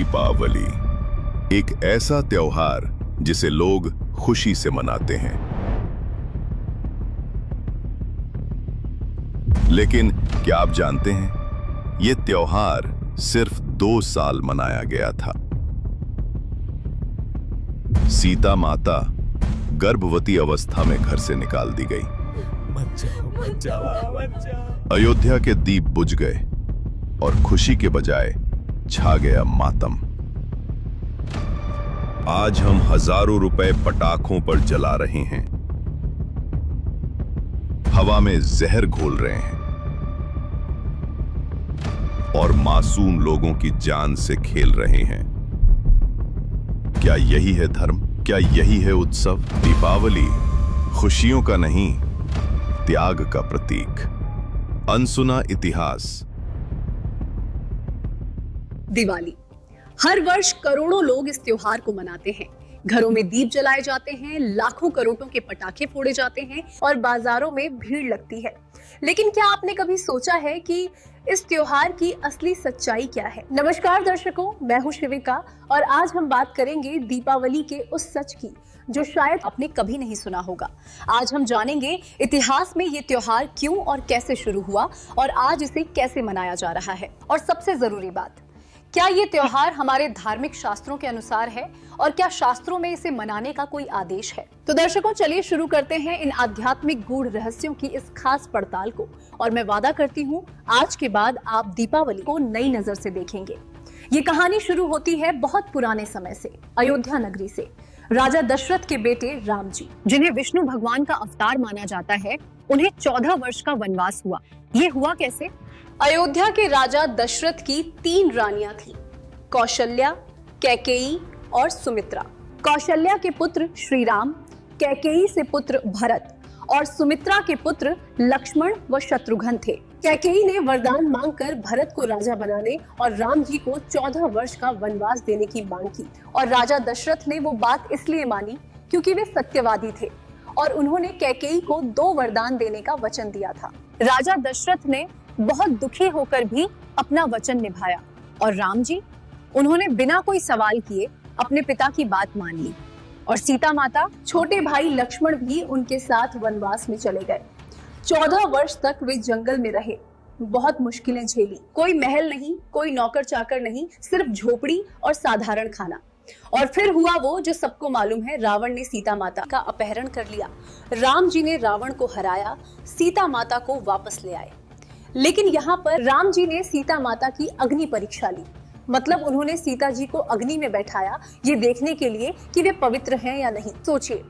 दीपावली एक ऐसा त्योहार जिसे लोग खुशी से मनाते हैं, लेकिन क्या आप जानते हैं ये त्योहार सिर्फ 2 साल मनाया गया था। सीता माता गर्भवती अवस्था में घर से निकाल दी गई। अयोध्या के दीप बुझ गए और खुशी के बजाय छा गया मातम। आज हम हजारों रुपए पटाखों पर जला रहे हैं, हवा में जहर घोल रहे हैं और मासूम लोगों की जान से खेल रहे हैं। क्या यही है धर्म? क्या यही है उत्सव? दीपावली खुशियों का नहीं, त्याग का प्रतीक। अनसुना इतिहास। दिवाली हर वर्ष करोड़ों लोग इस त्योहार को मनाते हैं। घरों में दीप जलाए जाते हैं, लाखों करोड़ों के पटाखे फोड़े जाते हैं और बाजारों में भीड़ लगती है। लेकिन क्या आपने कभी सोचा है कि इस त्योहार की असली सच्चाई क्या है? नमस्कार दर्शकों, मैं हूं शिविका और आज हम बात करेंगे दीपावली के उस सच की जो शायद आपने कभी नहीं सुना होगा। आज हम जानेंगे इतिहास में ये त्योहार क्यों और कैसे शुरू हुआ और आज इसे कैसे मनाया जा रहा है। और सबसे जरूरी बात, क्या ये त्योहार हमारे धार्मिक शास्त्रों के अनुसार है और क्या शास्त्रों में इसे मनाने का कोई आदेश है? तो दर्शकों, चलिए शुरू करते हैं इन आध्यात्मिक गूढ़ रहस्यों की इस खास पड़ताल को। और मैं वादा करती हूँ आज के बाद आप दीपावली को नई नजर से देखेंगे। ये कहानी शुरू होती है बहुत पुराने समय से, अयोध्या नगरी से। राजा दशरथ के बेटे राम जी, जिन्हें विष्णु भगवान का अवतार माना जाता है, उन्हें 14 वर्ष का वनवास हुआ। ये हुआ कैसे? अयोध्या के राजा दशरथ की 3 रानियां थीं, कौशल्या, कैकेयी और सुमित्रा। कौशल्या के पुत्र श्री राम, कैकेयी से पुत्र भरत और सुमित्रा के पुत्र लक्ष्मण व शत्रुघ्न थे। कैकेयी ने वरदान मांगकर भरत को राजा बनाने और राम जी को 14 वर्ष का वनवास देने की मांग की और राजा दशरथ ने वो बात इसलिए मानी क्योंकि वे सत्यवादी थे और उन्होंने कैकेयी को 2 वरदान देने का वचन दिया था। राजा दशरथ ने बहुत दुखी होकर भी अपना वचन निभाया और राम जी, उन्होंने बिना कोई सवाल किए अपने पिता की बात मान ली और सीता माता, छोटे भाई लक्ष्मण भी उनके साथ वनवास में चले गए। 14 वर्ष तक वे जंगल में रहे, बहुत मुश्किलें झेली। कोई महल नहीं, कोई नौकर चाकर नहीं, सिर्फ झोपड़ी और साधारण खाना। और फिर हुआ वो जो सबको मालूम है, रावण ने सीता माता का अपहरण कर लिया। राम जी ने रावण को हराया, सीता माता को वापस ले आए। लेकिन यहाँ पर राम जी ने सीता माता की अग्नि परीक्षा ली, मतलब उन्होंने सीता जी को अग्नि में बैठाया ये देखने के लिए कि वे पवित्र हैं या नहीं। सोचिए,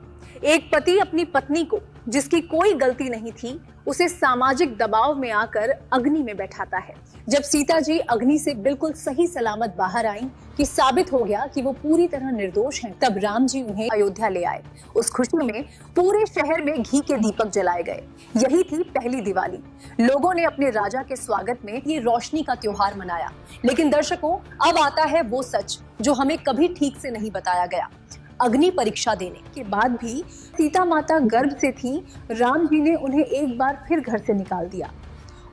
एक पति अपनी पत्नी को, जिसकी कोई गलती नहीं थी, उसे सामाजिक दबाव में आकर अग्नि में बैठाता है। जब सीता जी अग्नि से बिल्कुल सही सलामत बाहर आईं, कि साबित हो गया कि वो पूरी तरह निर्दोष हैं, तब राम जी उन्हें अयोध्या ले आए। उस खुशी में पूरे शहर में घी के दीपक जलाए गए। यही थी पहली दिवाली। लोगों ने अपने राजा के स्वागत में ये रोशनी का त्योहार मनाया। लेकिन दर्शकों, अब आता है वो सच जो हमें कभी ठीक से नहीं बताया गया। अग्नि परीक्षा देने के बाद भी सीता माता गर्भ से थी, राम जी ने उन्हें एक बार फिर घर से निकाल दिया।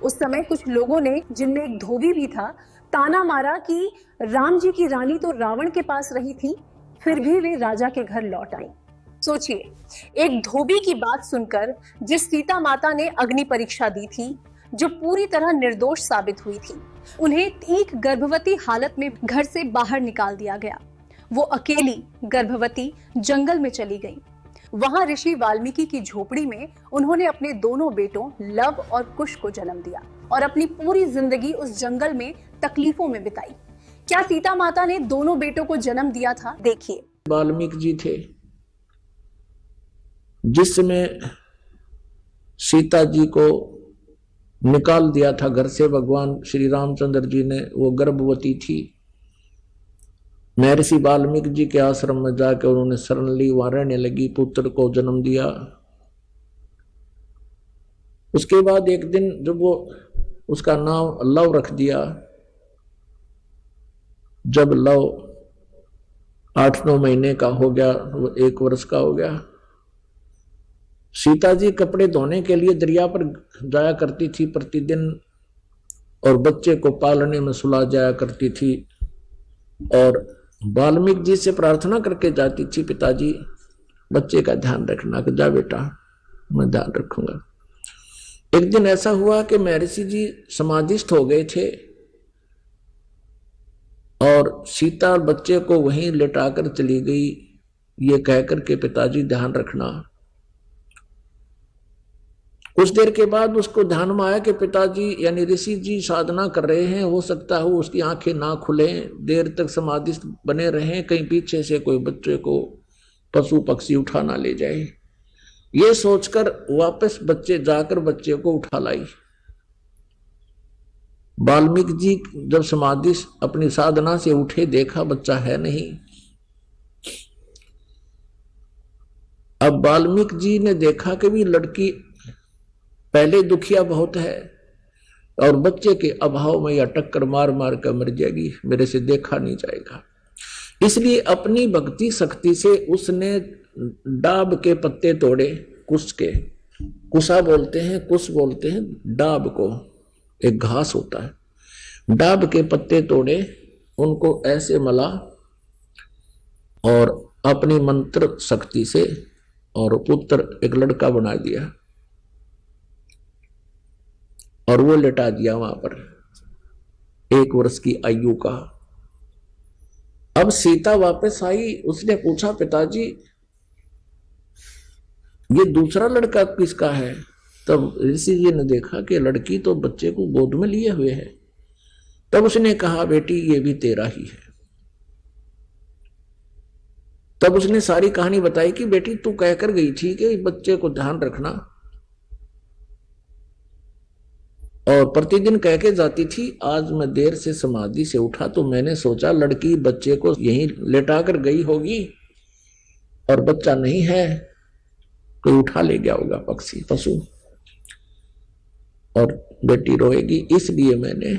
उस समय कुछ लोगों ने, जिनमें एक धोबी भी था, ताना मारा कि राम जी की रानी तो रावण के पास रही थी, फिर भी वे राजा के घर लौट आई। सोचिए, एक धोबी की बात सुनकर जिस सीता माता ने अग्नि परीक्षा दी थी, जो पूरी तरह निर्दोष साबित हुई थी, उन्हें एक गर्भवती हालत में घर से बाहर निकाल दिया गया। वो अकेली गर्भवती जंगल में चली गई। वहां ऋषि वाल्मीकि की झोपड़ी में उन्होंने अपने दोनों बेटों लव और कुश को जन्म दिया और अपनी पूरी जिंदगी उस जंगल में तकलीफों में बिताई। क्या सीता माता ने दोनों बेटों को जन्म दिया था? देखिए, वाल्मीकि जी थे, जिस समय सीता जी को निकाल दिया था घर से भगवान श्री रामचंद्र जी ने, वो गर्भवती थी। महर्षि वाल्मीकि जी के आश्रम में जाकर उन्होंने शरण ली, वहां रहने लगी, पुत्र को जन्म दिया। उसके बाद एक दिन जब वो उसका नाम लव रख दिया, जब लव 8-9 महीने का हो गया, वो 1 वर्ष का हो गया, सीता जी कपड़े धोने के लिए दरिया पर जाया करती थी प्रतिदिन और बच्चे को पालने में सुला जाया करती थी। और वाल्मीकि जी से प्रार्थना करके जाती थी, पिताजी बच्चे का ध्यान रखना। कि जा बेटा, मैं ध्यान रखूंगा। एक दिन ऐसा हुआ कि महर्षि जी समाधिस्थ हो गए थे और सीता और बच्चे को वहीं लेटाकर चली गई, ये कहकर के पिताजी ध्यान रखना। कुछ देर के बाद उसको ध्यान में आया कि पिताजी यानी ऋषि जी साधना कर रहे हैं, हो सकता है उसकी आंखें ना खुले, देर तक समाधिस्थ बने रहें, कहीं पीछे से कोई बच्चे को पशु पक्षी उठा ना ले जाए। ये सोचकर वापस जाकर बच्चे को उठा लाई। वाल्मीकि जी जब समाधि अपनी साधना से उठे, देखा बच्चा है नहीं। अब वाल्मीकि जी ने देखा कि भी लड़की पहले दुखिया बहुत है और बच्चे के अभाव में या टक्कर मार मार कर मर जाएगी, मेरे से देखा नहीं जाएगा। इसलिए अपनी भक्ति शक्ति से उसने डाब के पत्ते तोड़े, कुश के, कुशा बोलते हैं, कुश बोलते हैं डाब को, एक घास होता है। डाब के पत्ते तोड़े, उनको ऐसे मला और अपनी मंत्र शक्ति से और पुत्र एक लड़का बना दिया और वो लेटा दिया वहां पर 1 वर्ष की आयु का। अब सीता वापस आई, उसने पूछा पिताजी ये दूसरा लड़का किसका है? तब ऋषि जी ने देखा कि लड़की तो बच्चे को गोद में लिए हुए है। तब उसने कहा बेटी ये भी तेरा ही है। तब उसने सारी कहानी बताई कि बेटी तू कहकर गई थी कि बच्चे को ध्यान रखना और प्रतिदिन कह के जाती थी। आज मैं देर से समाधि से उठा तो मैंने सोचा लड़की बच्चे को यहीं लेटा कर गई होगी और बच्चा नहीं है, कोई उठा ले गया होगा पक्षी पशु और बेटी रोएगी, इसलिए मैंने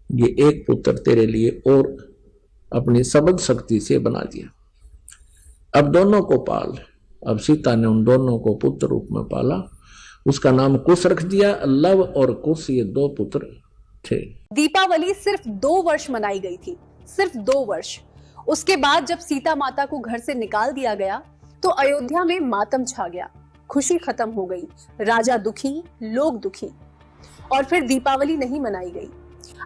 ये एक पुत्र तेरे लिए और अपनी सबद शक्ति से बना दिया। अब दोनों को पाल। अब सीता ने उन दोनों को पुत्र रूप में पाला, उसका नाम कुश रख दिया। लव और कुश ये 2 पुत्र थे। दीपावली सिर्फ 2 वर्ष मनाई गई थी, सिर्फ 2 वर्ष। उसके बाद जब सीता माता को घर से निकाल दिया गया तो अयोध्या में मातम छा गया, खुशी खत्म हो गई, राजा दुखी, लोग दुखी, और फिर दीपावली नहीं मनाई गई।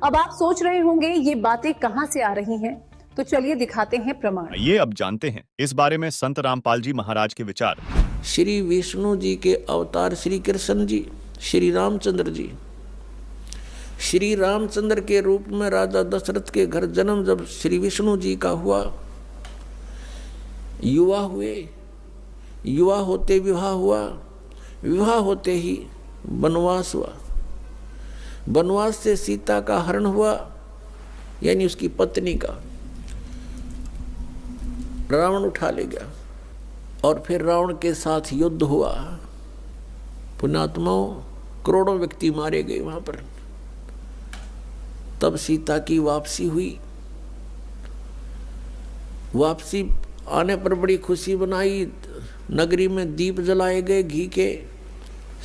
अब आप सोच रहे होंगे ये बातें कहां से आ रही हैं, तो चलिए दिखाते हैं प्रमाण। ये अब जानते हैं इस बारे में संत रामपाल जी महाराज के विचार। श्री विष्णु जी के अवतार श्री कृष्ण जी, श्री रामचंद्र जी, श्री रामचंद्र के रूप में राजा दशरथ के घर जन्म जब श्री विष्णु जी का हुआ, युवा हुए, युवा होते विवाह हुआ, विवाह होते ही वनवास हुआ, वनवास से सीता का हरण हुआ, यानी उसकी पत्नी का रावण उठा ले गया और फिर रावण के साथ युद्ध हुआ। पुण्यात्माओं, करोड़ों व्यक्ति मारे गए वहां पर। तब सीता की वापसी हुई। वापसी आने पर बड़ी खुशी बनाई, नगरी में दीप जलाए गए घी के।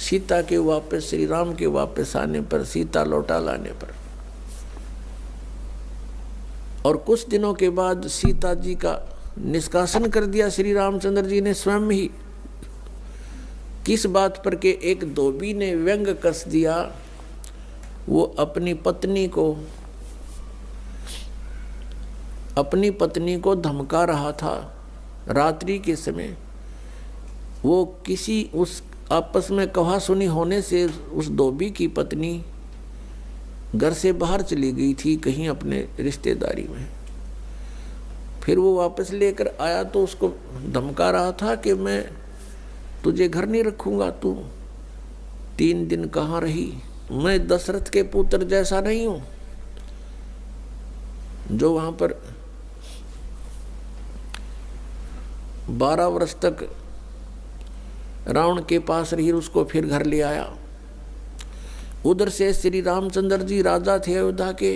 सीता के वापस, श्री राम के वापस आने पर, सीता लौटा लाने पर, और कुछ दिनों के बाद सीता जी का निष्कासन कर दिया श्री रामचंद्र जी ने स्वयं ही। किस बात पर के एक धोबी ने व्यंग कस दिया, वो अपनी पत्नी को धमका रहा था रात्रि के समय। वो किसी उस आपस में कहा सुनी होने से उस धोबी की पत्नी घर से बाहर चली गई थी कहीं अपने रिश्तेदारी में। फिर वो वापस लेकर आया तो उसको धमका रहा था कि मैं तुझे घर नहीं रखूंगा, तू 3 दिन कहाँ रही, मैं दशरथ के पुत्र जैसा नहीं हूं जो वहां पर 12 वर्ष तक रावण के पास रही, उसको फिर घर ले आया। उधर से श्री रामचंद्र जी राजा थे अयोध्या के।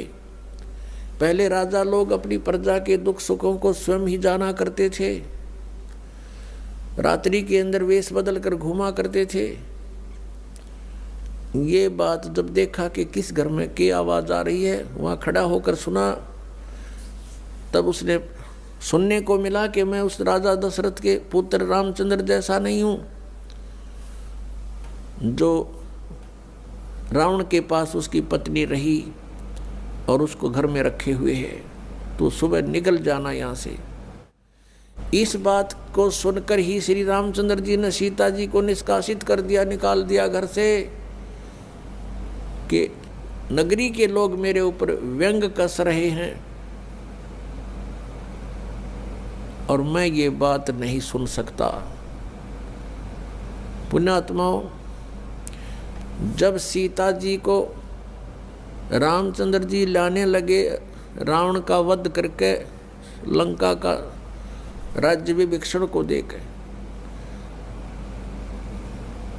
पहले राजा लोग अपनी प्रजा के दुख सुखों को स्वयं ही जाना करते थे, रात्रि के अंदर वेश बदल कर घूमा करते थे। ये बात जब देखा कि किस घर में की आवाज आ रही है, वहां खड़ा होकर सुना तब उसने सुनने को मिला कि मैं उस राजा दशरथ के पुत्र रामचंद्र जैसा नहीं हूँ जो रावण के पास उसकी पत्नी रही और उसको घर में रखे हुए है, तो सुबह निकल जाना यहाँ से। इस बात को सुनकर ही श्री रामचंद्र जी ने सीता जी को निष्कासित कर दिया, निकाल दिया घर से कि नगरी के लोग मेरे ऊपर व्यंग कस रहे हैं और मैं ये बात नहीं सुन सकता। पुण्यात्माओं, जब सीता जी को रामचंद्र जी लाने लगे रावण का वध करके लंका का राज्य विभीषण को देकर,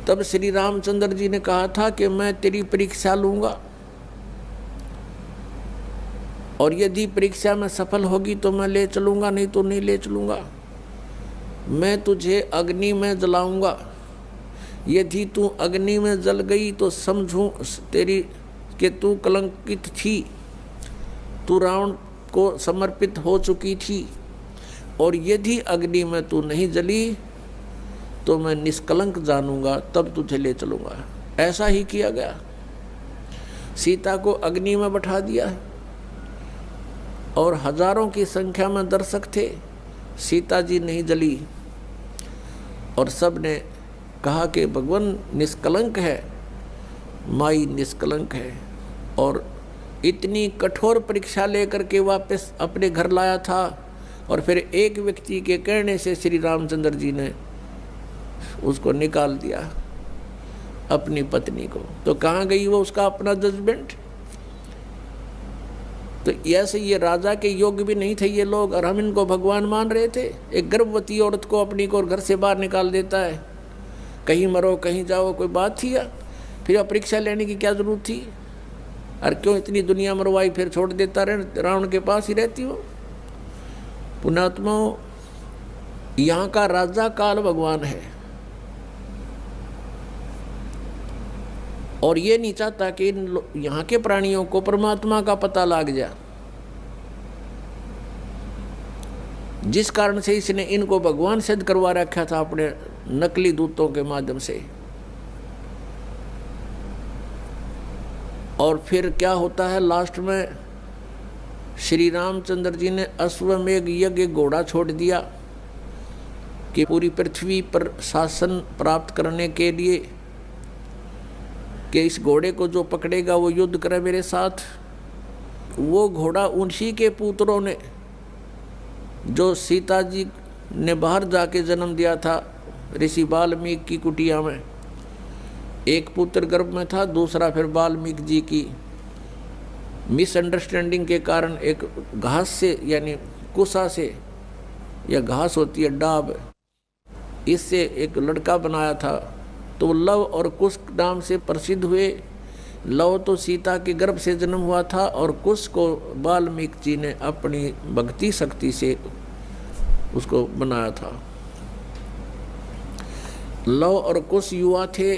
तब श्री रामचंद्र जी ने कहा था कि मैं तेरी परीक्षा लूंगा और यदि परीक्षा में सफल होगी तो मैं ले चलूंगा, नहीं तो नहीं ले चलूंगा। मैं तुझे अग्नि में जलाऊंगा, यदि तू अग्नि में जल गई तो समझूं तेरी कि तू कलंकित थी, तू रावण को समर्पित हो चुकी थी, और यदि अग्नि में तू नहीं जली तो मैं निष्कलंक जानूंगा, तब तुझे ले चलूंगा। ऐसा ही किया गया। सीता को अग्नि में बैठा दिया और हजारों की संख्या में दर्शक थे, सीता जी नहीं जली और सब ने कहा कि भगवान निष्कलंक है, माई निष्कलंक है, और इतनी कठोर परीक्षा लेकर के वापस अपने घर लाया था। और फिर एक व्यक्ति के कहने से श्री रामचंद्र जी ने उसको निकाल दिया, अपनी पत्नी को। तो कहाँ गई वो उसका अपना जजमेंट? तो ऐसे ये राजा के योग्य भी नहीं थे ये लोग, और हम इनको भगवान मान रहे थे। एक गर्भवती औरत को अपनी को घर से बाहर निकाल देता है, कहीं मरो कहीं जाओ, कोई बात थी? या फिर परीक्षा लेने की क्या जरूरत थी? और क्यों इतनी दुनिया मरवाई, फिर छोड़ देता रहे, रावण के पास ही रहती हो। पुण्यात्माओं, यहाँ का राजा काल भगवान है और ये नहीं चाहता कि यहाँ के प्राणियों को परमात्मा का पता लग जाए, जिस कारण से इसने इनको भगवान सिद्ध करवा रखा था अपने नकली दूतों के माध्यम से। और फिर क्या होता है लास्ट में, श्री रामचंद्र जी ने अश्वमेघ यज्ञ घोड़ा छोड़ दिया कि पूरी पृथ्वी पर शासन प्राप्त करने के लिए कि इस घोड़े को जो पकड़ेगा वो युद्ध करे मेरे साथ। वो घोड़ा उन्हीं के पुत्रों ने, जो सीता जी ने बाहर जाके जन्म दिया था ऋषि वाल्मीकि की कुटिया में, एक पुत्र गर्भ में था, दूसरा फिर वाल्मीकि जी की मिसअंडरस्टैंडिंग के कारण एक घास से, यानी कुसा से, या घास होती है डाब, इससे एक लड़का बनाया था। तो लव और कुश नाम से प्रसिद्ध हुए। लव तो सीता के गर्भ से जन्म हुआ था और कुश को वाल्मीकि जी ने अपनी भक्ति शक्ति से उसको बनाया था। लव और कुश युवा थे,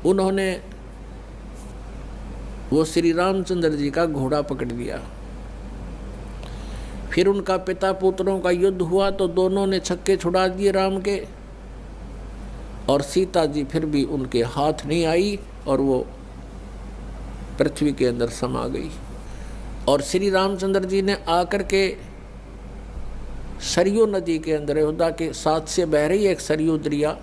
उन्होंने वो श्री रामचंद्र जी का घोड़ा पकड़ लिया। फिर उनका पिता पुत्रों का युद्ध हुआ तो दोनों ने छक्के छुड़ा दिए राम के, और सीता जी फिर भी उनके हाथ नहीं आई और वो पृथ्वी के अंदर समा गई। और श्री रामचंद्र जी ने आकर के सरयू नदी के अंदर, अयोध्या के साथ से बह रही एक सरयू दरिया,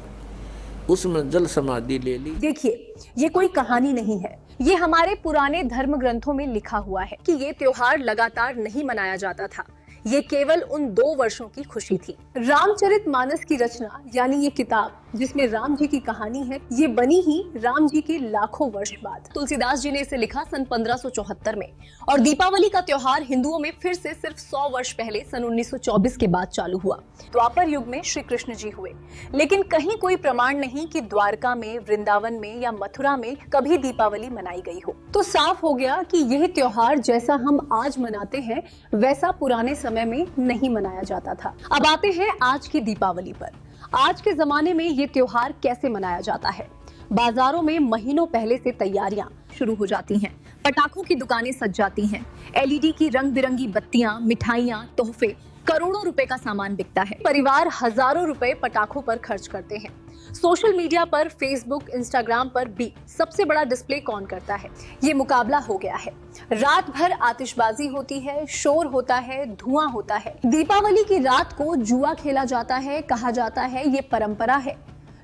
उसमें जल समाधि ले ली। देखिए, ये कोई कहानी नहीं है, ये हमारे पुराने धर्म ग्रंथों में लिखा हुआ है कि ये त्योहार लगातार नहीं मनाया जाता था। ये केवल उन 2 वर्षों की खुशी थी। रामचरितमानस की रचना यानी ये किताब जिसमें राम जी की कहानी है, ये बनी ही राम जी के लाखों वर्ष बाद। तुलसीदास जी ने इसे लिखा सन 1574 में, और दीपावली का त्योहार हिंदुओं में फिर से सिर्फ 100 वर्ष पहले सन 1924 के बाद चालू हुआ। द्वापर युग में श्री कृष्ण जी हुए, लेकिन कहीं कोई प्रमाण नहीं कि द्वारका में, वृंदावन में या मथुरा में कभी दीपावली मनाई गई हो। तो साफ हो गया कि यह त्योहार जैसा हम आज मनाते हैं वैसा पुराने समय में नहीं मनाया जाता था। अब आते हैं आज की दीपावली पर। आज के जमाने में ये त्योहार कैसे मनाया जाता है? बाजारों में महीनों पहले से तैयारियां शुरू हो जाती हैं। पटाखों की दुकानें सज जाती हैं, एलईडी की रंग बिरंगी बत्तियां, मिठाइयां, तोहफे, करोड़ों रुपए का सामान बिकता है। परिवार हजारों रुपए पटाखों पर खर्च करते हैं। सोशल मीडिया पर, फेसबुक, इंस्टाग्राम पर भी सबसे बड़ा डिस्प्ले कौन करता है, ये मुकाबला हो गया है। रात भर आतिशबाजी होती है, शोर होता है, धुआं होता है। दीपावली की रात को जुआ खेला जाता है, कहा जाता है ये परंपरा है।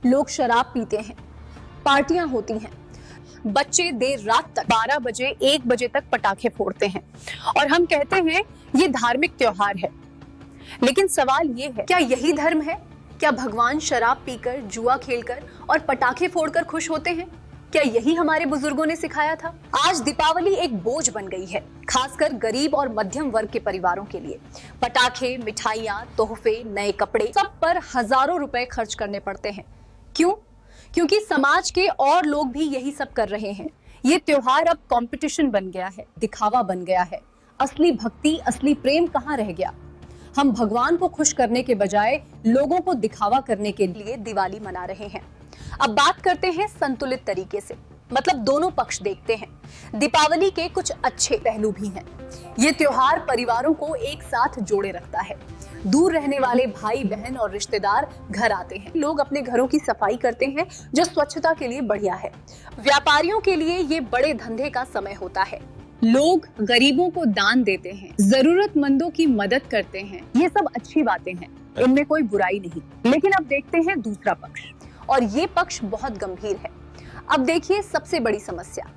लोग शराब पीते हैं, पार्टियां होती हैं, बच्चे देर रात तक 12 बजे 1 बजे तक पटाखे फोड़ते हैं और हम कहते हैं ये धार्मिक त्योहार है। लेकिन सवाल ये है, क्या यही धर्म है? क्या भगवान शराब पीकर, जुआ खेलकर और पटाखे फोड़कर खुश होते हैं? क्या यही हमारे बुजुर्गों ने सिखाया था? आज दीपावली एक बोझ बन गई है, खासकर गरीब और मध्यम वर्ग के परिवारों के लिए। पटाखे, मिठाइयां, तोहफे, नए कपड़े, सब पर हजारों रुपए खर्च करने पड़ते हैं। क्यों? क्योंकि समाज के और लोग भी यही सब कर रहे हैं। ये त्योहार अब कंपटीशन बन गया है, दिखावा बन गया है। असली भक्ति, असली प्रेम कहाँ रह गया? हम भगवान को खुश करने के बजाय लोगों को दिखावा करने के लिए दिवाली मना रहे हैं। अब बात करते हैं संतुलित तरीके से, मतलब दोनों पक्ष देखते हैं। दीपावली के कुछ अच्छे पहलू भी हैं। ये त्योहार परिवारों को एक साथ जोड़े रखता है। दूर रहने वाले भाई बहन और रिश्तेदार घर आते हैं। लोग अपने घरों की सफाई करते हैं, जो स्वच्छता के लिए बढ़िया है। व्यापारियों के लिए ये बड़े धंधे का समय होता है। लोग गरीबों को दान देते हैं, जरूरतमंदों की मदद करते हैं। ये सब अच्छी बातें हैं, इनमें कोई बुराई नहीं। लेकिन अब देखते हैं दूसरा पक्ष, और ये पक्ष बहुत गंभीर है। अब देखिए सबसे बड़ी समस्या।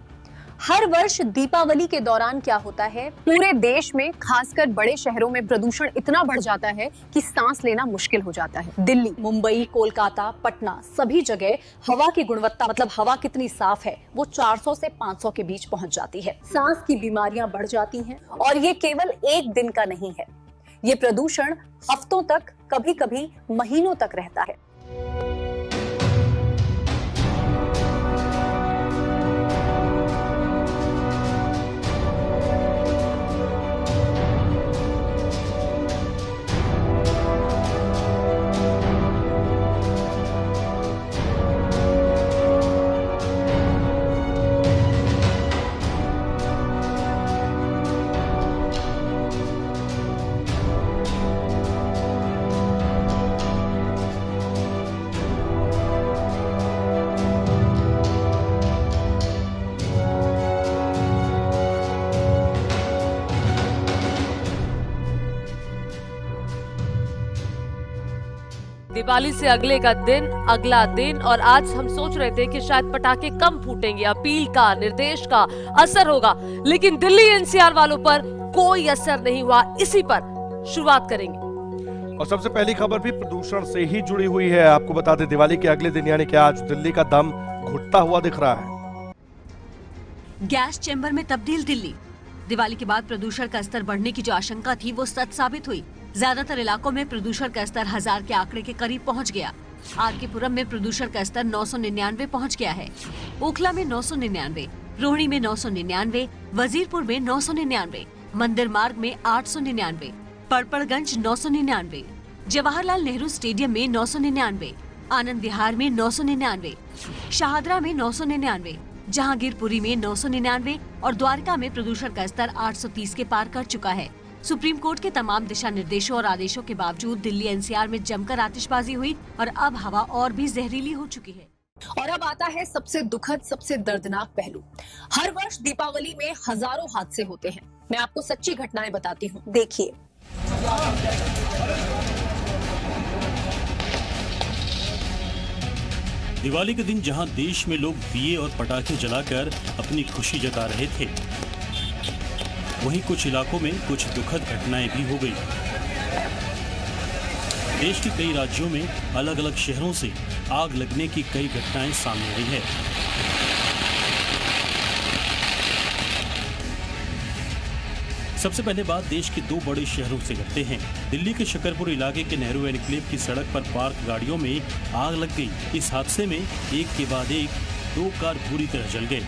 हर वर्ष दीपावली के दौरान क्या होता है, पूरे देश में खासकर बड़े शहरों में प्रदूषण इतना बढ़ जाता है कि सांस लेना मुश्किल हो जाता है। दिल्ली, मुंबई, कोलकाता, पटना, सभी जगह हवा की गुणवत्ता, मतलब हवा कितनी साफ है, वो 400 से 500 के बीच पहुंच जाती है। सांस की बीमारियां बढ़ जाती हैं, और ये केवल एक दिन का नहीं है। ये प्रदूषण हफ्तों तक, कभी कभी महीनों तक रहता है। दिवाली से अगले का दिन, अगला दिन, और आज हम सोच रहे थे कि शायद पटाखे कम फूटेंगे, अपील का, निर्देश का असर होगा, लेकिन दिल्ली एनसीआर वालों पर कोई असर नहीं हुआ। इसी पर शुरुआत करेंगे। और सबसे पहली खबर भी प्रदूषण से ही जुड़ी हुई है। आपको बता दें, दिवाली के अगले दिन यानी कि आज दिल्ली का दम घुटता हुआ दिख रहा है। गैस चेंबर में तब्दील दिल्ली। दिवाली के बाद प्रदूषण का स्तर बढ़ने की जो आशंका थी वो सच साबित हुई। ज्यादातर इलाकों में प्रदूषण का स्तर 1000 के आंकड़े के करीब पहुंच गया। आर.के. पुरम में प्रदूषण का स्तर 999 पहुंच गया है। ओखला में 999, रोहिणी में 999, वजीरपुर में 999, मंदिर मार्ग में 899, पड़पड़गंज 999, जवाहरलाल नेहरू स्टेडियम में 999, आनंद विहार में 999, शाहदरा में 999, जहांगीरपुरी में 999 और द्वारका में प्रदूषण का स्तर 830 के पार कर चुका है। सुप्रीम कोर्ट के तमाम दिशा निर्देशों और आदेशों के बावजूद दिल्ली एनसीआर में जमकर आतिशबाजी हुई और अब हवा और भी जहरीली हो चुकी है। और अब आता है सबसे दुखद, सबसे दर्दनाक पहलू। हर वर्ष दीपावली में हजारों हादसे होते हैं। मैं आपको सच्ची घटनाएं बताती हूँ, देखिए। दिवाली के दिन जहां देश में लोग दिए और पटाखे जलाकर अपनी खुशी जता रहे थे, वहीं कुछ इलाकों में कुछ दुखद घटनाएं भी हो गई। देश के कई राज्यों में अलग अलग शहरों से आग लगने की कई घटनाएं सामने आई है। सबसे पहले बात देश के दो बड़े शहरों से करते हैं। दिल्ली के शकरपुर इलाके के नेहरू एनक्लेव की सड़क पर पार्क गाड़ियों में आग लग गई। इस हादसे में एक के बाद एक 2 कार पूरी तरह जल गए।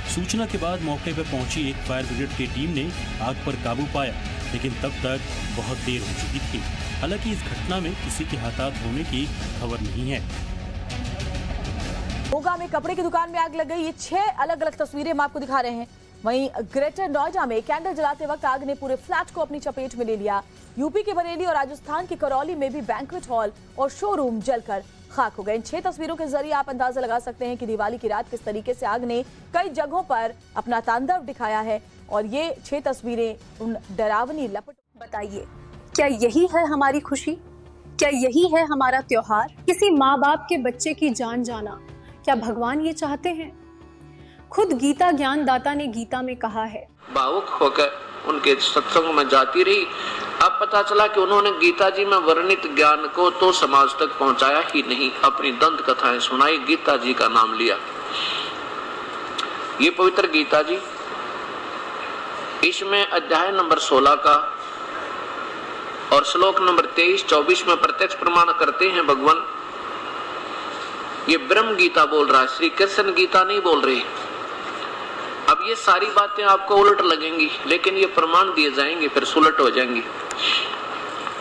सूचना के बाद मौके पर पहुंची एक फायर ब्रिगेड की टीम ने आग पर काबू पाया, लेकिन तब तक बहुत देर हो चुकी थी। हालांकि इस घटना में किसी के हताहत होने की खबर नहीं है। मोगा में कपड़े की दुकान में आग लग गई। ये 6 अलग अलग तस्वीरें हम आपको दिखा रहे हैं। वहीं ग्रेटर नोएडा में कैंडल जलाते वक्त आग ने पूरे फ्लैट को अपनी चपेट में ले लिया। यूपी के बरेली और राजस्थान के करौली में भी बैंक्वेट हॉल और शोरूम जलकर खाक हो गए। इन 6 तस्वीरों के जरिए आप अंदाजा लगा सकते हैं कि दिवाली की रात किस तरीके से आग ने कई जगहों पर अपना तांडव दिखाया है। और ये 6 तस्वीरें उन डरावनी लपट। बताइए, क्या यही है हमारी खुशी? क्या यही है हमारा त्योहार? किसी माँ बाप के बच्चे की जान जाना, क्या भगवान ये चाहते हैं? खुद गीता ज्ञान दाता ने गीता में कहा है, भावुक होकर उनके सत्संग में जाती रही। अब पता चला कि उन्होंने गीता जी में वर्णित ज्ञान को तो समाज तक पहुंचाया ही नहीं, अपनी दंत कथाएं सुनाई, गीता जी का नाम लिया। ये पवित्र गीता जी, इसमें अध्याय नंबर 16 का और श्लोक नंबर 23-24 में प्रत्यक्ष प्रमाण करते हैं भगवान, ये ब्रह्म गीता बोल रहा है, श्री कृष्ण गीता नहीं बोल रहे। अब ये सारी बातें आपको उलट लगेंगी, लेकिन ये प्रमाण दिए जाएंगे, फिर सुलट हो जाएंगी।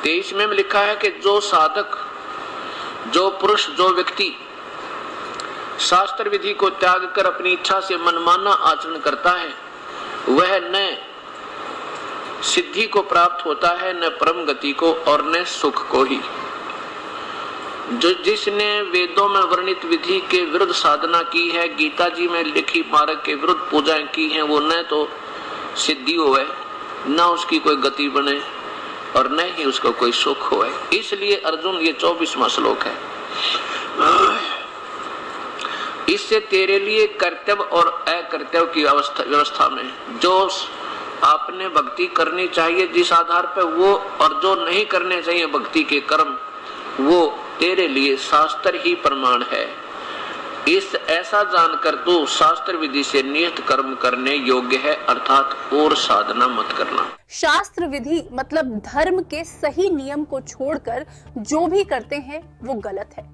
23 में लिखा है कि जो साधक, जो पुरुष, जो व्यक्ति शास्त्र विधि को त्याग कर अपनी इच्छा से मनमाना आचरण करता है, वह न सिद्धि को प्राप्त होता है, न परम गति को और न सुख को ही। जो जिसने वेदों में वर्णित विधि के विरुद्ध साधना की है, गीता जी में लिखी मार्ग के विरुद्ध पूजाएं की हैं, वो न तो सिद्धि होए, न उसकी कोई गति बने और न ही उसको कोई सुख होए। इसलिए अर्जुन, ये 24वां श्लोक है, इससे तेरे लिए कर्तव्य और अकर्तव्य की व्यवस्था में जो आपने भक्ति करनी चाहिए जिस आधार पर, वो और जो नहीं करने चाहिए भक्ति के कर्म, वो तेरे लिए शास्त्र ही प्रमाण है। इस ऐसा जानकर तू शास्त्र विधि से नियत कर्म करने योग्य है, अर्थात और साधना मत करना। शास्त्र विधि मतलब धर्म के सही नियम को छोड़कर जो भी करते हैं वो गलत है।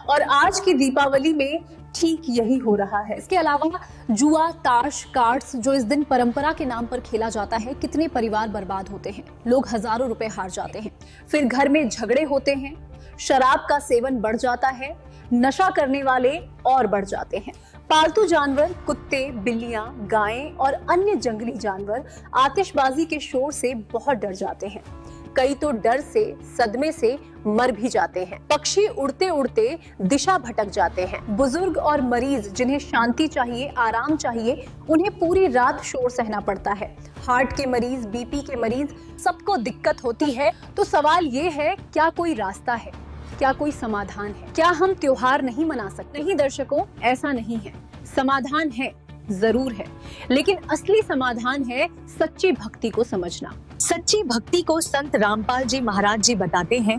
और आज की दीपावली में ठीक यही हो रहा है। इसके अलावा जुआ, ताश, कार्ड्स जो इस दिन परंपरा के नाम पर खेला जाता है, कितने परिवार बर्बाद होते हैं, लोग हजारों रुपए हार जाते हैं। फिर घर में झगड़े होते हैं, शराब का सेवन बढ़ जाता है, नशा करने वाले और बढ़ जाते हैं। पालतू जानवर, कुत्ते, बिल्लियां, गायें और अन्य जंगली जानवर आतिशबाजी के शोर से बहुत डर जाते हैं। कई तो डर से, सदमे से मर भी जाते हैं। पक्षी उड़ते उड़ते दिशा भटक जाते हैं। बुजुर्ग और मरीज जिन्हें शांति चाहिए, आराम चाहिए, उन्हें पूरी रात शोर सहना पड़ता है। हार्ट के मरीज, बीपी के मरीज, सबको दिक्कत होती है। तो सवाल ये है, क्या कोई रास्ता है? क्या कोई समाधान है? क्या हम त्योहार नहीं मना सकते? नहीं दर्शकों, ऐसा नहीं है। समाधान है, जरूर है, लेकिन असली समाधान है सच्ची भक्ति को समझना। सच्ची भक्ति को संत रामपाल जी महाराज जी बताते हैं,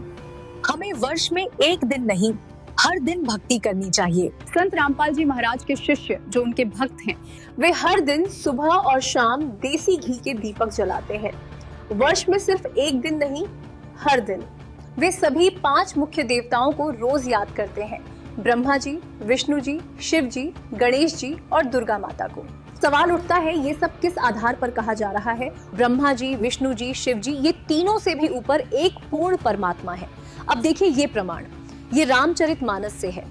हमें वर्ष में एक दिन नहीं, हर दिन भक्ति करनी चाहिए। संत रामपाल जी महाराज के शिष्य जो उनके भक्त हैं, वे हर दिन सुबह और शाम देसी घी के दीपक जलाते हैं। वर्ष में सिर्फ एक दिन नहीं, हर दिन। वे सभी 5 मुख्य देवताओं को रोज याद करते हैं, ब्रह्मा जी, विष्णु जी, शिव जी, गणेश जी और दुर्गा माता को। सवाल उठता है, ये सब किस आधार पर कहा जा रहा है? ब्रह्मा जी, विष्णु जी, शिव जी, ये तीनों से भी ऊपर एक पूर्ण परमात्मा है। अब देखिए ये प्रमाण, ये रामचरितमानस से है,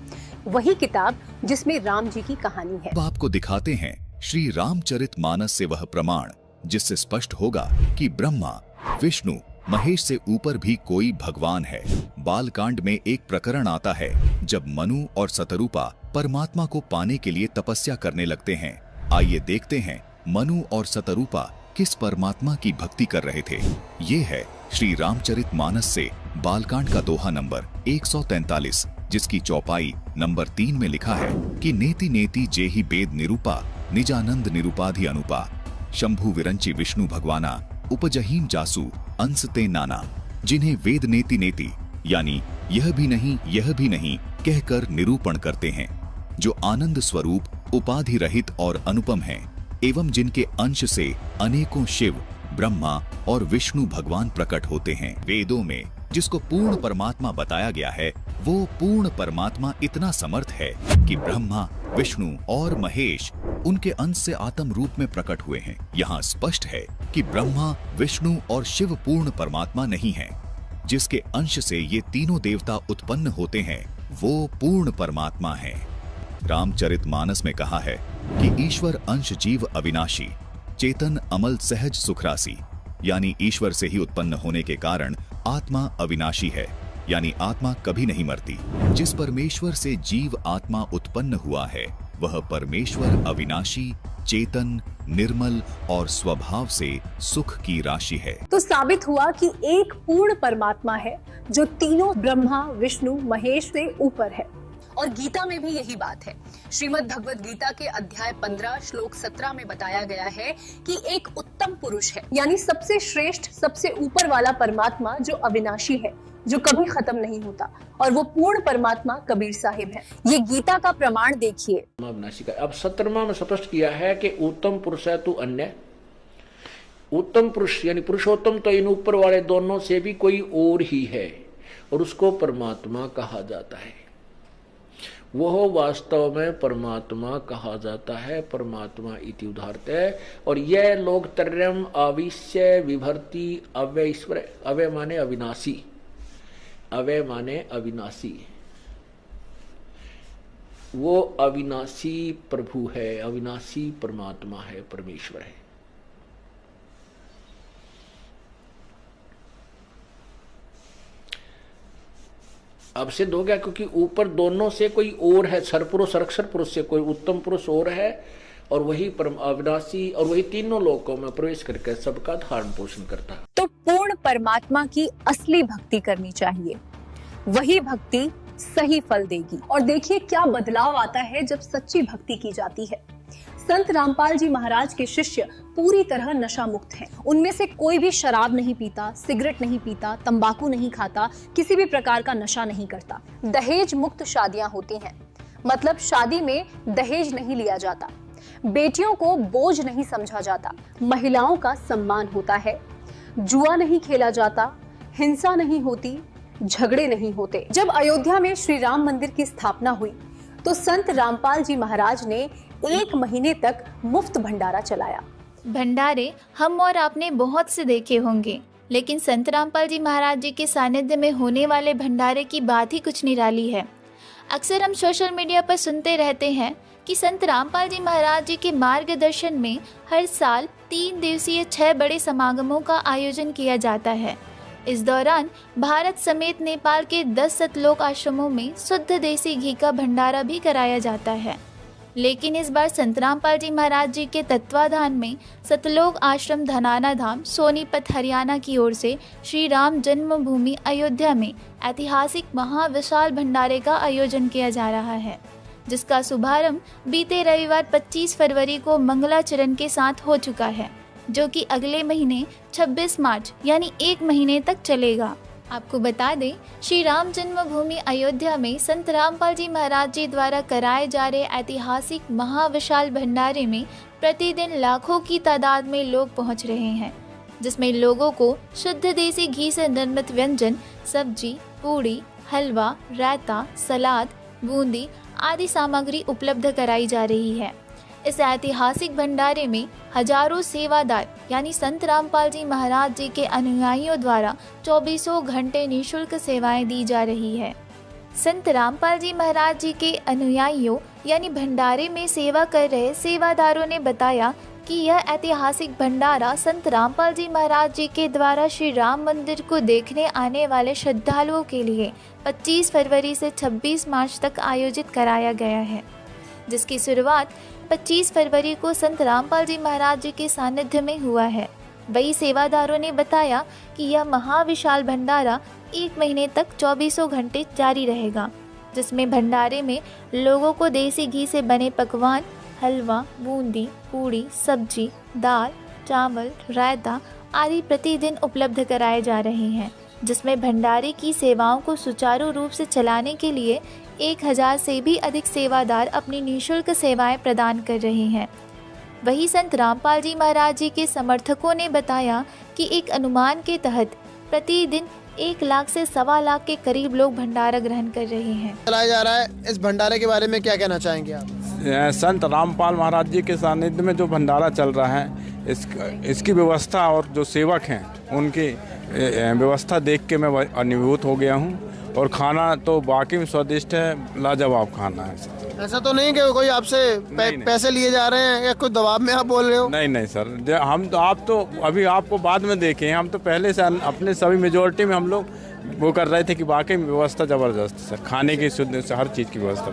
वही किताब जिसमें राम जी की कहानी है। अब आपको दिखाते हैं श्री रामचरितमानस से वह प्रमाण जिससे स्पष्ट होगा कि ब्रह्मा, विष्णु, महेश से ऊपर भी कोई भगवान है। बालकांड में एक प्रकरण आता है जब मनु और सतरूपा परमात्मा को पाने के लिए तपस्या करने लगते हैं। आइए देखते हैं मनु और सतरूपा किस परमात्मा की भक्ति कर रहे थे। ये है श्री रामचरितमानस से बालकांड का दोहा नंबर 143, जिसकी चौपाई नंबर 3 में लिखा है कि नेति नेति जेहि वेद निरूपा, निजानंद निरूपाधि अनुपा, शंभु विरंची विष्णु भगवाना, उपजहीम जासु अंश ते नाना। जिन्हें वेद नेति नेति यानी यह भी नहीं कहकर निरूपण करते हैं, जो आनंद स्वरूप, उपाधि रहित और अनुपम हैं, एवं जिनके अंश से अनेकों शिव, ब्रह्मा और विष्णु भगवान प्रकट होते हैं। वेदों में जिसको पूर्ण परमात्मा बताया गया है, वो पूर्ण परमात्मा इतना समर्थ है कि ब्रह्मा, विष्णु और महेश उनके अंश से आत्म रूप में प्रकट हुए हैं। यहाँ स्पष्ट है कि ब्रह्मा, विष्णु और शिव पूर्ण परमात्मा नहीं हैं। जिसके अंश से ये तीनों देवता उत्पन्न होते हैं, वो पूर्ण परमात्मा है। रामचरितमानस में कहा है कि ईश्वर अंश जीव अविनाशी, चेतन अमल सहज सुखरासी, यानी ईश्वर से ही उत्पन्न होने के कारण आत्मा अविनाशी है, यानी आत्मा कभी नहीं मरती। जिस परमेश्वर से जीव आत्मा उत्पन्न हुआ है वह परमेश्वर अविनाशी, चेतन, निर्मल और स्वभाव से सुख की राशि है। तो साबित हुआ कि एक पूर्ण परमात्मा है जो तीनों ब्रह्मा, विष्णु, महेश से ऊपर है। और गीता में भी यही बात है। श्रीमद् भगवद गीता के अध्याय 15 श्लोक 17 में बताया गया है कि एक उत्तम पुरुष है, यानी सबसे श्रेष्ठ, सबसे ऊपर वाला परमात्मा जो अविनाशी है, जो कभी खत्म नहीं होता, और वो पूर्ण परमात्मा कबीर साहिब है। ये गीता का प्रमाण देखिए। अविनाशी का अब 17वां में स्पष्ट किया है कि उत्तम पुरुष है तू अन्य। उत्तम पुरुष यानी पुरुषोत्तम तो इन ऊपर वाले दोनों से भी कोई और ही है, और उसको परमात्मा कहा जाता है। वह वास्तव में परमात्मा कहा जाता है, परमात्मा इति उदाहरते। और यह लोग त्रयम् आविश्य विभर्ति अव्यय ईश्वर, अव्यय माने अविनाशी, अव्यय माने अविनाशी, वो अविनाशी प्रभु है, अविनाशी परमात्मा है, परमेश्वर है। अब सिद्ध हो गया क्योंकि ऊपर दोनों से कोई और है, सरपुरुष अक्षर पुरुष से कोई उत्तम पुरुष और है, और वही परम अविनाशी, और वही तीनों लोकों में प्रवेश करके सबका धारण पोषण करता है। तो पूर्ण परमात्मा की असली भक्ति करनी चाहिए, वही भक्ति सही फल देगी। और देखिए क्या बदलाव आता है जब सच्ची भक्ति की जाती है। संत रामपाल जी महाराज के शिष्य पूरी तरह नशा मुक्त हैं। उनमें से कोई भी शराब नहीं पीता, सिगरेट नहीं पीता, तंबाकू नहीं खाता, किसी भी प्रकार का नशा नहीं करता। दहेज मुक्त शादियां होती हैं, मतलब शादी में दहेज नहीं लिया जाता, बेटियों को बोझ नहीं समझा जाता, महिलाओं का सम्मान होता है, जुआ नहीं खेला जाता, हिंसा नहीं होती, झगड़े नहीं होते। जब अयोध्या में श्री राम मंदिर की स्थापना हुई तो संत रामपाल जी महाराज ने 1 महीने तक मुफ्त भंडारा चलाया। भंडारे हम और आपने बहुत से देखे होंगे, लेकिन संत रामपाल जी महाराज जी के सानिध्य में होने वाले भंडारे की बात ही कुछ निराली है। अक्सर हम सोशल मीडिया पर सुनते रहते हैं कि संत रामपाल जी महाराज जी के मार्गदर्शन में हर साल 3 दिवसीय 6 बड़े समागमों का आयोजन किया जाता है। इस दौरान भारत समेत नेपाल के 10 सतलोक आश्रमों में शुद्ध देसी घी का भंडारा भी कराया जाता है। लेकिन इस बार संत रामपाल जी महाराज जी के तत्वाधान में सतलोक आश्रम धनाना धाम सोनीपत हरियाणा की ओर से श्री राम जन्मभूमि अयोध्या में ऐतिहासिक महाविशाल भंडारे का आयोजन किया जा रहा है, जिसका शुभारंभ बीते रविवार 25 फरवरी को मंगलाचरण के साथ हो चुका है, जो कि अगले महीने 26 मार्च यानी 1 महीने तक चलेगा। आपको बता दें, श्री राम जन्मभूमि अयोध्या में संत रामपाल जी महाराज जी द्वारा कराए जा रहे ऐतिहासिक महाविशाल भंडारे में प्रतिदिन लाखों की तादाद में लोग पहुंच रहे हैं, जिसमें लोगों को शुद्ध देसी घी से निर्मित व्यंजन, सब्जी, पूड़ी, हलवा, रायता, सलाद, बूंदी आदि सामग्री उपलब्ध कराई जा रही है। इस ऐतिहासिक भंडारे में हजारों सेवादार यानी संत रामपाल जी महाराज जी के अनुयायियों द्वारा 24 घंटे निःशुल्क सेवाएं दी जा रही है। संत रामपाल जी महाराज जी के अनुयायियों यानी भंडारे में सेवा कर रहे सेवादारों ने बताया कि यह ऐतिहासिक भंडारा संत रामपाल जी महाराज जी के द्वारा श्री राम मंदिर को देखने आने वाले श्रद्धालुओं के लिए 25 फरवरी से 26 मार्च तक आयोजित कराया गया है, जिसकी शुरुआत 25 फरवरी को संत रामपाल जी महाराज जी के सानिध्य में हुआ है। वही सेवादारों ने बताया कि यह महाविशाल भंडारा 1 महीने तक 24 घंटे जारी रहेगा, जिसमें भंडारे में लोगों को देसी घी से बने पकवान, हलवा, बूंदी, पूड़ी, सब्जी, दाल, चावल, रायता आदि प्रतिदिन उपलब्ध कराए जा रहे हैं, जिसमें भंडारे की सेवाओं को सुचारू रूप से चलाने के लिए 1000 से भी अधिक सेवादार अपनी निःशुल्क सेवाएं प्रदान कर रहे हैं। वही संत रामपाल जी महाराज जी के समर्थकों ने बताया कि एक अनुमान के तहत प्रतिदिन 1 लाख से 1.25 लाख के करीब लोग भंडारा ग्रहण कर रहे हैं। चलाया जा रहा है, इस भंडारे के बारे में क्या कहना चाहेंगे आप? संत रामपाल महाराज जी के सानिध्य में जो भंडारा चल रहा है, इसकी व्यवस्था और जो सेवक हैं उनकी व्यवस्था देख के मैं अभिभूत हो गया हूँ। और खाना तो वाकई में स्वादिष्ट है, लाजवाब खाना है। ऐसा तो नहीं कि कोई आपसे पैसे लिए जा रहे हैं या कोई दबाव में आप बोल रहे हो? नहीं सर, हम तो आप तो अभी आपको बाद में देखे हैं, हम तो पहले से अपने सभी मेजोरिटी में हम लोग वो कर रहे थे कि वाकई में व्यवस्था जबरदस्त है सर, खाने की शुद्ध से हर चीज़ की व्यवस्था।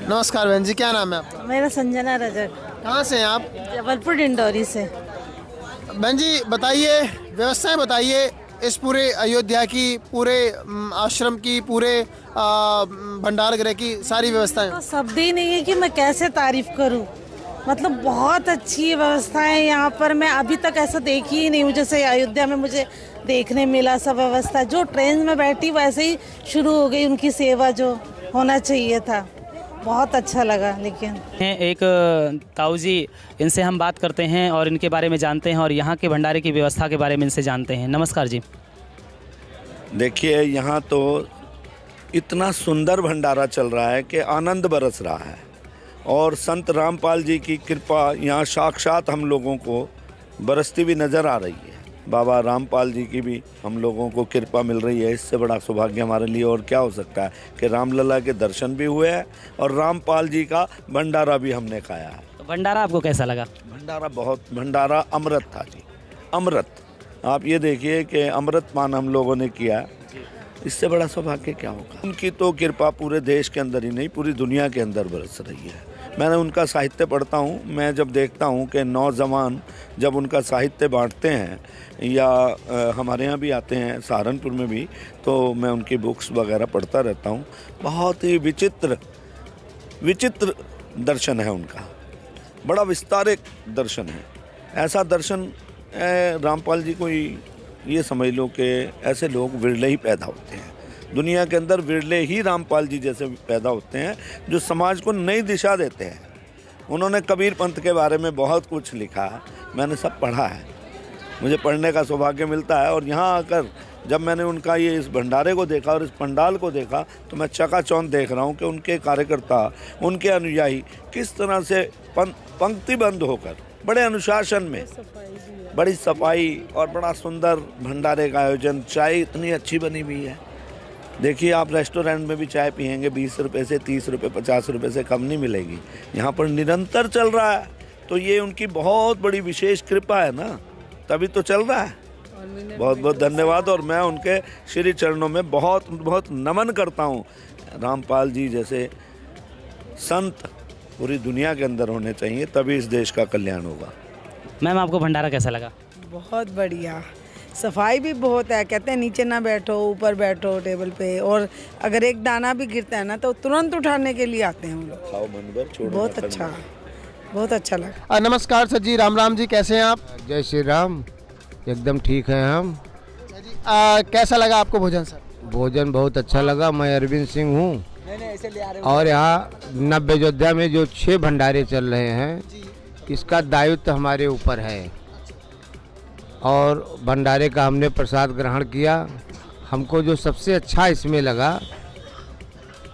नमस्कार बहन जी, क्या नाम है आपका? मेरा संजना रजक। कहाँ से हैं आप? जबलपुर डिंडोरी से। बहन जी बताइए, व्यवस्थाएं बताइए इस पूरे अयोध्या की, पूरे आश्रम की, पूरे भंडार गृह की सारी व्यवस्थाएं। तो शब्द ही नहीं है कि मैं कैसे तारीफ करूं। मतलब बहुत अच्छी व्यवस्था है यहाँ पर, मैं अभी तक ऐसा देखी ही नहीं हूँ जैसे अयोध्या में मुझे देखने मिला। सब व्यवस्था जो ट्रेन में बैठी वैसे ही शुरू हो गई उनकी सेवा जो होना चाहिए था। बहुत अच्छा लगा। लेकिन एक ताऊजी, इनसे हम बात करते हैं और इनके बारे में जानते हैं और यहाँ के भंडारे की व्यवस्था के बारे में इनसे जानते हैं। नमस्कार जी। देखिए, यहाँ तो इतना सुंदर भंडारा चल रहा है कि आनंद बरस रहा है और संत रामपाल जी की कृपा यहाँ साक्षात हम लोगों को बरसती भी नज़र आ रही है। बाबा रामपाल जी की भी हम लोगों को कृपा मिल रही है। इससे बड़ा सौभाग्य हमारे लिए और क्या हो सकता है कि रामलला के दर्शन भी हुए हैं और रामपाल जी का भंडारा भी हमने खाया है। तो भंडारा आपको कैसा लगा? भंडारा अमृत था जी, अमृत। आप ये देखिए कि अमृत पान हम लोगों ने किया, इससे बड़ा सौभाग्य क्या होगा। उनकी तो कृपा पूरे देश के अंदर ही नहीं पूरी दुनिया के अंदर बरस रही है। मैंने उनका साहित्य पढ़ता हूँ, मैं जब देखता हूँ कि नौजवान जब उनका साहित्य बांटते हैं या हमारे यहाँ भी आते हैं, सहारनपुर में भी, तो मैं उनकी बुक्स वगैरह पढ़ता रहता हूँ। बहुत ही विचित्र दर्शन है उनका, बड़ा विस्तारित दर्शन है। ऐसा दर्शन रामपाल जी को ये समझ लो कि ऐसे लोग विरले ही पैदा होते हैं दुनिया के अंदर, विरले ही रामपाल जी जैसे पैदा होते हैं जो समाज को नई दिशा देते हैं। उन्होंने कबीर पंथ के बारे में बहुत कुछ लिखा, मैंने सब पढ़ा है, मुझे पढ़ने का सौभाग्य मिलता है। और यहाँ आकर जब मैंने उनका ये इस भंडारे को देखा और इस पंडाल को देखा तो मैं चकाचौंध देख रहा हूँ कि उनके कार्यकर्ता, उनके अनुयायी किस तरह से पंक्तिबद्ध होकर बड़े अनुशासन में, बड़ी सफाई और बड़ा सुंदर भंडारे का आयोजन। चाय इतनी अच्छी बनी हुई है, देखिए आप रेस्टोरेंट में भी चाय पियेंगे 20 रुपये से 30 रुपये 50 रुपये से कम नहीं मिलेगी, यहाँ पर निरंतर चल रहा है। तो ये उनकी बहुत बड़ी विशेष कृपा है ना, तभी तो चल रहा है। बहुत बहुत धन्यवाद और मैं उनके श्री चरणों में बहुत बहुत नमन करता हूँ। रामपाल जी जैसे संत पूरी दुनिया के अंदर होने चाहिए, तभी इस देश का कल्याण होगा। मैम, आपको भंडारा कैसा लगा? बहुत बढ़िया, सफाई भी बहुत है। कहते हैं नीचे ना बैठो, ऊपर बैठो टेबल पे, और अगर एक दाना भी गिरता है ना तो तुरंत उठाने के लिए आते हैं हम लोग। बहुत अच्छा लगा। नमस्कार सर जी, राम राम जी, कैसे हैं आप? जय श्री राम, एकदम ठीक हैं हम। कैसा लगा आपको भोजन सर? भोजन बहुत अच्छा लगा। मैं अरविंद सिंह हूँ और यहाँ नव अयोध्या में जो 6 भंडारे चल रहे हैं इसका दायित्व हमारे ऊपर है और भंडारे का हमने प्रसाद ग्रहण किया। हमको जो सबसे अच्छा इसमें लगा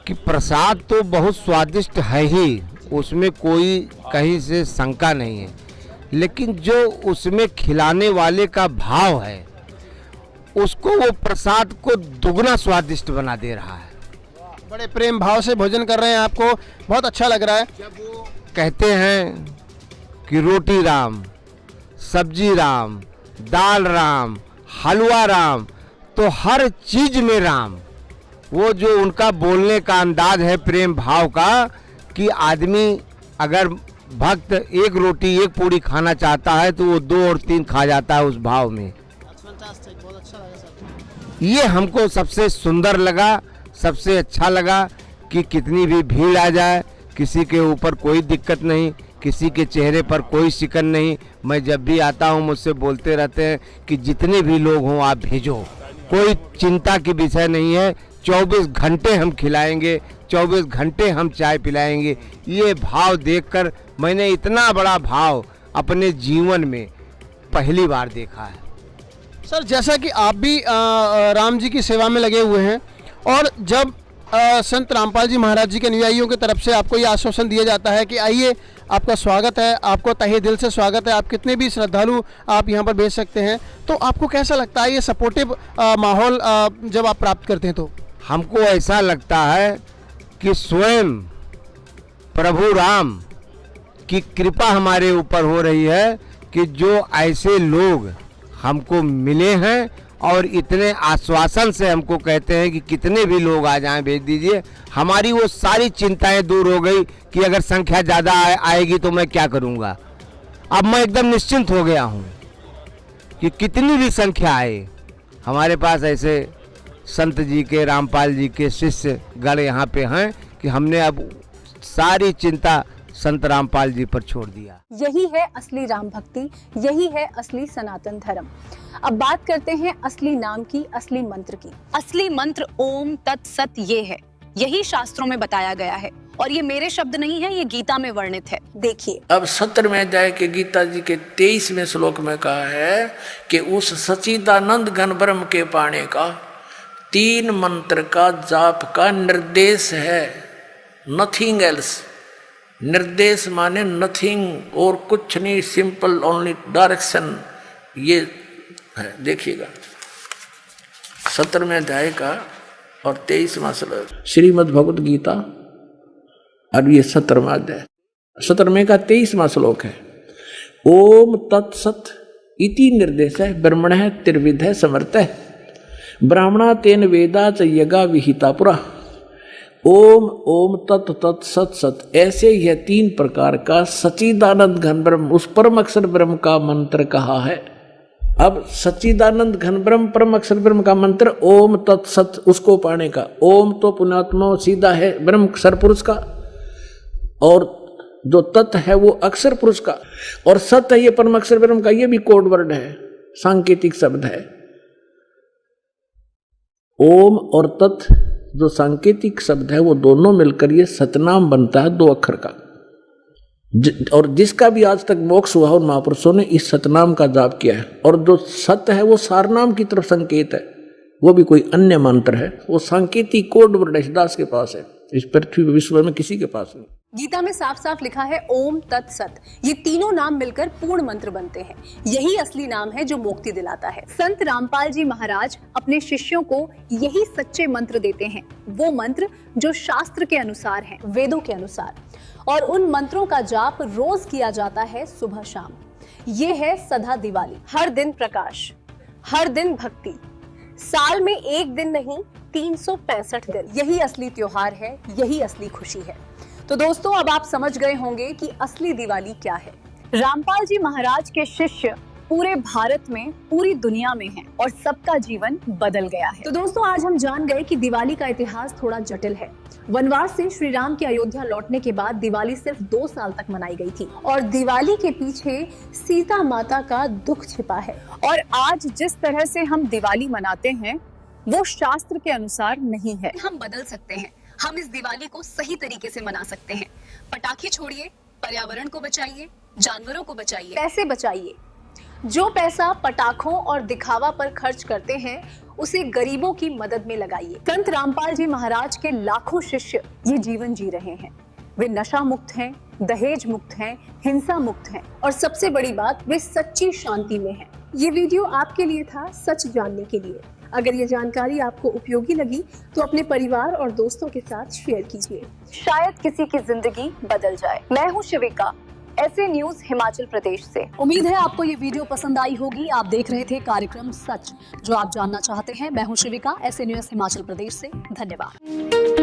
कि प्रसाद तो बहुत स्वादिष्ट है ही, उसमें कोई कहीं से शंका नहीं है, लेकिन जो उसमें खिलाने वाले का भाव है उसको वो प्रसाद को दुगना स्वादिष्ट बना दे रहा है। बड़े प्रेम भाव से भोजन कर रहे हैं, आपको बहुत अच्छा लग रहा है। जब वो कहते हैं कि रोटी राम, सब्जी राम, दाल राम, हलवा राम, तो हर चीज में राम। वो जो उनका बोलने का अंदाज है प्रेम भाव का, कि आदमी अगर भक्त एक रोटी एक पूड़ी खाना चाहता है तो वो 2 और 3 खा जाता है उस भाव में। ये हमको सबसे सुंदर लगा, सबसे अच्छा लगा कि कितनी भी भीड़ आ जाए किसी के ऊपर कोई दिक्कत नहीं, किसी के चेहरे पर कोई शिकन नहीं। मैं जब भी आता हूँ मुझसे बोलते रहते हैं कि जितने भी लोग हों आप भेजो, कोई चिंता की विषय नहीं है। 24 घंटे हम खिलाएंगे, 24 घंटे हम चाय पिलाएंगे। ये भाव देखकर मैंने इतना बड़ा भाव अपने जीवन में पहली बार देखा है। सर, जैसा कि आप भी राम जी की सेवा में लगे हुए हैं और जब संत रामपाल जी महाराज जी के अनुयायियों की तरफ से आपको ये आश्वासन दिया जाता है कि आइए, आपका स्वागत है, आपको तहे दिल से स्वागत है, आप कितने भी श्रद्धालु आप यहाँ पर भेज सकते हैं। तो आपको कैसा लगता है ये सपोर्टिव माहौल जब आप प्राप्त करते हैं? तो हमको ऐसा लगता है कि स्वयं प्रभु राम की कृपा हमारे ऊपर हो रही है कि जो ऐसे लोग हमको मिले हैं और इतने आश्वासन से हमको कहते हैं कि कितने भी लोग आ जाएं भेज दीजिए। हमारी वो सारी चिंताएं दूर हो गई कि अगर संख्या ज़्यादा आएगी तो मैं क्या करूंगा। अब मैं एकदम निश्चिंत हो गया हूं कि कितनी भी संख्या आए, हमारे पास ऐसे संत जी के, रामपाल जी के शिष्य गण यहाँ पे हैं कि हमने अब सारी चिंता संत रामपाल जी पर छोड़ दिया। यही है असली राम भक्ति, यही है असली सनातन धर्म। अब बात करते हैं असली नाम की, असली मंत्र की। असली मंत्र ओम तत्सत ये है, यही शास्त्रों में बताया गया है और ये मेरे शब्द नहीं है, ये गीता में वर्णित है। देखिए, अब 17वें अध्याय के गीता जी के 23वें श्लोक में कहा है कि उस सच्चिदानंद घन ब्रह्म के पाने का 3 मंत्र का जाप का निर्देश है, नथिंग एल्स। निर्देश माने नथिंग और कुछ नहीं, सिंपल ओनली डायरेक्शन। ये है, देखिएगा 17वें अध्याय का और 23वां श्लोक श्रीमद् भगवत गीता, और ये 17वां अध्याय 17वें का 23वां श्लोक है। ओम तत्सत इति निर्देश है, ब्रह्मण त्रिविध है समर्थ है, ब्राह्मणा तेन वेदा च यज्ञा विहिता पुरा। ओम ओम तत् तत् सत सत, ऐसे यह 3 प्रकार का सच्चिदानंद घन ब्रह्म, उस परम अक्षर ब्रह्म का मंत्र कहा है। अब सच्चिदानंद घन ब्रह्म परम अक्षर ब्रह्म का मंत्र ओम तत् सत, उसको पाने का। ओम तो पुण्यात्मा सीधा है ब्रह्म अक्षर पुरुष का, और जो तत् है वो अक्षर पुरुष का, और सत है ये परम अक्षर ब्रह्म का। ये भी कोड वर्ड है, सांकेतिक शब्द है। ओम और तत् जो सांकेतिक शब्द है वो दोनों मिलकर ये सतनाम बनता है, 2 अक्षर का। और जिसका भी आज तक मोक्ष हुआ उन महापुरुषों ने इस सतनाम का जाप किया है। और जो सत्य है वो सारनाम की तरफ संकेत है, वो भी कोई अन्य मंत्र है, वो सांकेतिक कोड वर्ड दास के पास है, इस पृथ्वी विश्व में किसी के पास नहीं। गीता में साफ साफ लिखा है ओम तत्सत, ये तीनों नाम मिलकर पूर्ण मंत्र बनते हैं। यही असली नाम है जो मुक्ति दिलाता है। संत रामपाल जी महाराज अपने शिष्यों को यही सच्चे मंत्र देते हैं, वो मंत्र जो शास्त्र के अनुसार हैं, वेदों के अनुसार, और उन मंत्रों का जाप रोज किया जाता है सुबह शाम। ये है सदा दिवाली, हर दिन प्रकाश, हर दिन भक्ति, साल में एक दिन नहीं 365 दिन। यही असली त्योहार है, यही असली खुशी है। तो दोस्तों, अब आप समझ गए होंगे कि असली दिवाली क्या है। रामपाल जी महाराज के शिष्य पूरे भारत में, पूरी दुनिया में हैं और सबका जीवन बदल गया है। तो दोस्तों, आज हम जान गए कि दिवाली का इतिहास थोड़ा जटिल है। वनवास से श्री राम के अयोध्या लौटने के बाद दिवाली सिर्फ 2 साल तक मनाई गई थी, और दिवाली के पीछे सीता माता का दुख छिपा है। और आज जिस तरह से हम दिवाली मनाते हैं वो शास्त्र के अनुसार नहीं है। हम बदल सकते हैं, हम इस दिवाली को सही तरीके से मना सकते हैं। पटाखे छोड़िए, पर्यावरण को बचाइए, जानवरों को बचाइए, पैसे बचाइए। जो पैसा पटाखों और दिखावा पर खर्च करते हैं उसे गरीबों की मदद में लगाइए। संत रामपाल जी महाराज के लाखों शिष्य ये जीवन जी रहे हैं। वे नशा मुक्त हैं, दहेज मुक्त हैं, हिंसा मुक्त हैं, और सबसे बड़ी बात, वे सच्ची शांति में हैं। ये वीडियो आपके लिए था, सच जानने के लिए। अगर ये जानकारी आपको उपयोगी लगी तो अपने परिवार और दोस्तों के साथ शेयर कीजिए, शायद किसी की जिंदगी बदल जाए। मैं हूँ शिविका, ऐसे न्यूज हिमाचल प्रदेश से। उम्मीद है आपको ये वीडियो पसंद आई होगी। आप देख रहे थे कार्यक्रम सच, जो आप जानना चाहते हैं। मैं हूँ शिविका, ऐसे न्यूज हिमाचल प्रदेश से। धन्यवाद।